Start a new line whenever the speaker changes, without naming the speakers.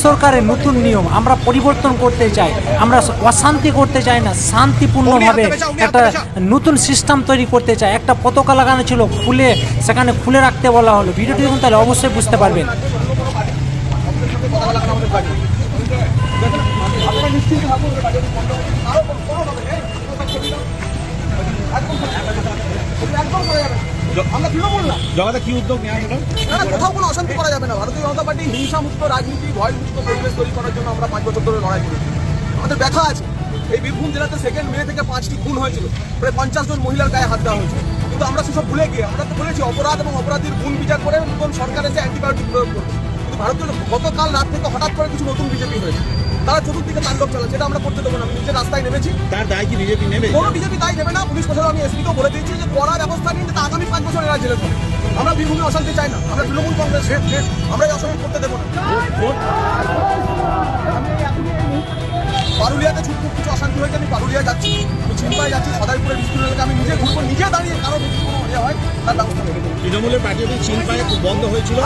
সরকারের নতুন নিয়ম আমরা পরিবর্তন করতে চাই। আমরা অশান্তি করতে চাই না, শান্তিপূর্ণভাবে একটা নতুন সিস্টেম তৈরি করতে চাই। একটা পতাকা লাগানো ছিল, সেখানে খুলে রাখতে বলা হলো। ভিডিওটি দেখুন, তাহলে অবশ্যই বুঝতে পারবেন।
কি উদ্যোগ নেওয়া হলো?
কোথাও কোনো অশান্তি করা যাবে না। ভারতীয় জনতা পার্টি হিংসামুক্ত রাজনীতি, ভয়মুক্ত পরিবেশ তৈরি করার জন্য আমরা 5 বছর ধরে লড়াই করি। আমাদের ব্যথা আছে। এই বীরভূম জেলাতে 2 মে থেকে 5টি খুন হয়েছিল, প্রায় 50 জন মহিলার গায়ে হাত দেওয়া হয়েছে। কিন্তু আমরা সেসব ভুলে গিয়ে আমরা তো বলেছি অপরাধ এবং অপরাধীর গুণ বিচার করে নতুন সরকার এসে অ্যান্টিবায়োটিক প্রয়োগ করবে। কিন্তু ভারতীয় গতকাল রাত থেকে হঠাৎ করে কিছু নতুন বিজেপি হয়েছে, তারা চতুর্দিকে তাণ্ডব চালাচ্ছে। যেটা আমরা করতে দেবো না। আমি নিজে রাস্তায় নেমেছি।
তার দায় কি বিজেপি নেবে?
কোনো বিজেপি দায় নেবে না। পুলিশ প্রশাসন আমি এসপিকেও বলে দিয়েছি যে কড়া ব্যবস্থা নিন, যাতে আগামী 5 বছর এরা জেলে থাকে। আমরা বীরভূমে অশান্তি চাই না। আমরা তৃণমূল কংগ্রেস আমরা এই অশান্তি করতে দেবো না। পারুলিয়াতে ছুটপুট কিছু অশান্তি হয়েছে, আমি পারুলিয়া যাচ্ছি, আমি চিন্তায় যাচ্ছি, সদাইপুরের বিস্তীর্ণ এলাকা আমি নিজে ঘুরবো, নিজে দাঁড়িয়ে কারো যদি কোনো হয় তার ব্যবস্থা নেবে।
তৃণমূলের পার্টি চিনপায়ে বন্ধ হয়েছিল।